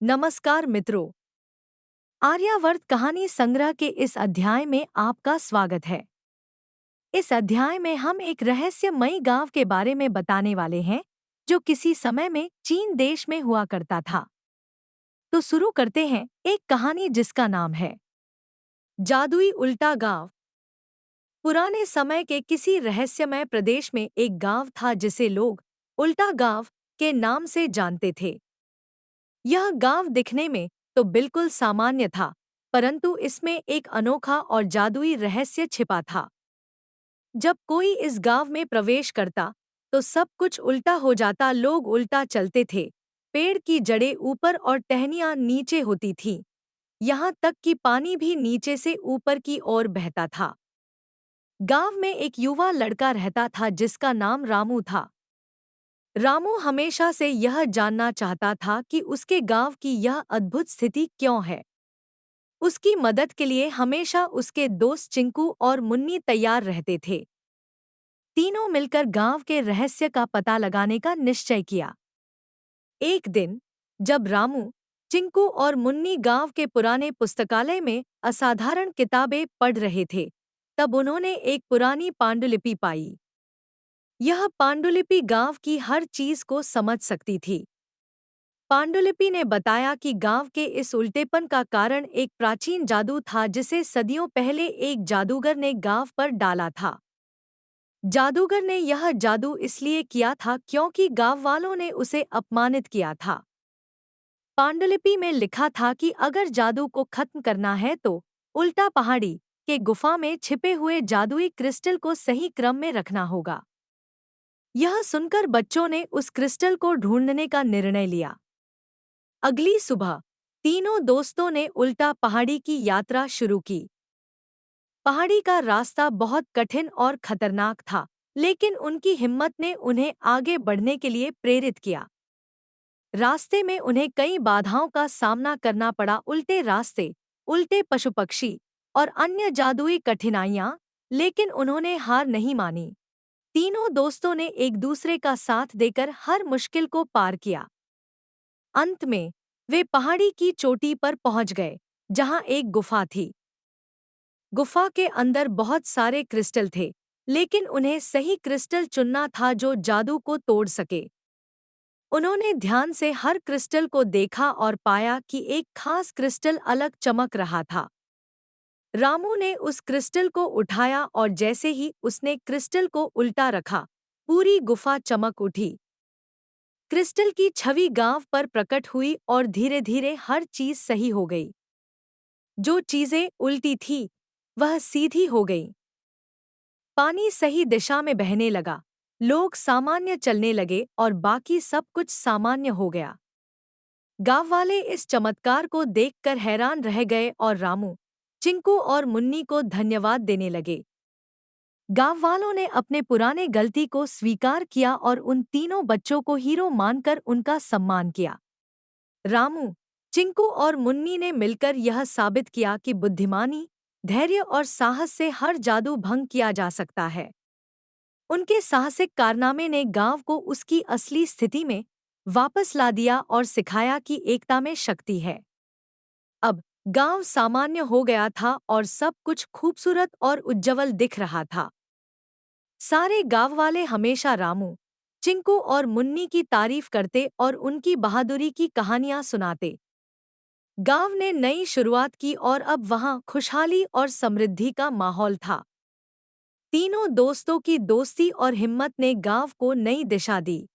नमस्कार मित्रों, आर्यावर्त कहानी संग्रह के इस अध्याय में आपका स्वागत है। इस अध्याय में हम एक रहस्यमयी गांव के बारे में बताने वाले हैं जो किसी समय में चीन देश में हुआ करता था। तो शुरू करते हैं एक कहानी जिसका नाम है जादुई उल्टा गांव। पुराने समय के किसी रहस्यमय प्रदेश में एक गांव था जिसे लोग उल्टा गांव के नाम से जानते थे। यह गांव दिखने में तो बिल्कुल सामान्य था, परंतु इसमें एक अनोखा और जादुई रहस्य छिपा था। जब कोई इस गांव में प्रवेश करता तो सब कुछ उल्टा हो जाता। लोग उल्टा चलते थे, पेड़ की जड़ें ऊपर और टहनियां नीचे होती थीं, यहाँ तक कि पानी भी नीचे से ऊपर की ओर बहता था। गांव में एक युवा लड़का रहता था जिसका नाम रामू था। रामू हमेशा से यह जानना चाहता था कि उसके गांव की यह अद्भुत स्थिति क्यों है। उसकी मदद के लिए हमेशा उसके दोस्त चिंकू और मुन्नी तैयार रहते थे। तीनों मिलकर गांव के रहस्य का पता लगाने का निश्चय किया। एक दिन जब रामू, चिंकू और मुन्नी गांव के पुराने पुस्तकालय में असाधारण किताबें पढ़ रहे थे, तब उन्होंने एक पुरानी पांडुलिपि पाई। यह पांडुलिपि गांव की हर चीज को समझ सकती थी। पांडुलिपि ने बताया कि गांव के इस उल्टेपन का कारण एक प्राचीन जादू था जिसे सदियों पहले एक जादूगर ने गांव पर डाला था। जादूगर ने यह जादू इसलिए किया था क्योंकि गांव वालों ने उसे अपमानित किया था। पांडुलिपि में लिखा था कि अगर जादू को खत्म करना है तो उल्टा पहाड़ी के गुफा में छिपे हुए जादुई क्रिस्टल को सही क्रम में रखना होगा। यह सुनकर बच्चों ने उस क्रिस्टल को ढूंढने का निर्णय लिया। अगली सुबह तीनों दोस्तों ने उल्टा पहाड़ी की यात्रा शुरू की। पहाड़ी का रास्ता बहुत कठिन और खतरनाक था, लेकिन उनकी हिम्मत ने उन्हें आगे बढ़ने के लिए प्रेरित किया। रास्ते में उन्हें कई बाधाओं का सामना करना पड़ा, उल्टे रास्ते, उल्टे पशु पक्षी और अन्य जादुई कठिनाइयां, लेकिन उन्होंने हार नहीं मानी। तीनों दोस्तों ने एक दूसरे का साथ देकर हर मुश्किल को पार किया। अंत में वे पहाड़ी की चोटी पर पहुंच गए, जहां एक गुफा थी। गुफा के अंदर बहुत सारे क्रिस्टल थे, लेकिन उन्हें सही क्रिस्टल चुनना था जो जादू को तोड़ सके। उन्होंने ध्यान से हर क्रिस्टल को देखा और पाया कि एक खास क्रिस्टल अलग चमक रहा था। रामू ने उस क्रिस्टल को उठाया और जैसे ही उसने क्रिस्टल को उल्टा रखा, पूरी गुफा चमक उठी। क्रिस्टल की छवि गांव पर प्रकट हुई और धीरे धीरे हर चीज सही हो गई। जो चीजें उल्टी थी वह सीधी हो गई। पानी सही दिशा में बहने लगा, लोग सामान्य चलने लगे और बाकी सब कुछ सामान्य हो गया। गांव वाले इस चमत्कार को देखकर हैरान रह गए और रामू, चिंकू और मुन्नी को धन्यवाद देने लगे। गांव वालों ने अपने पुराने गलती को स्वीकार किया और उन तीनों बच्चों को हीरो मानकर उनका सम्मान किया। रामू, चिंकू और मुन्नी ने मिलकर यह साबित किया कि बुद्धिमानी, धैर्य और साहस से हर जादू भंग किया जा सकता है। उनके साहसिक कारनामे ने गांव को उसकी असली स्थिति में वापस ला दिया और सिखाया कि एकता में शक्ति है। अब गांव सामान्य हो गया था और सब कुछ खूबसूरत और उज्जवल दिख रहा था। सारे गांव वाले हमेशा रामू, चिंकू और मुन्नी की तारीफ करते और उनकी बहादुरी की कहानियां सुनाते। गांव ने नई शुरुआत की और अब वहां खुशहाली और समृद्धि का माहौल था। तीनों दोस्तों की दोस्ती और हिम्मत ने गांव को नई दिशा दी।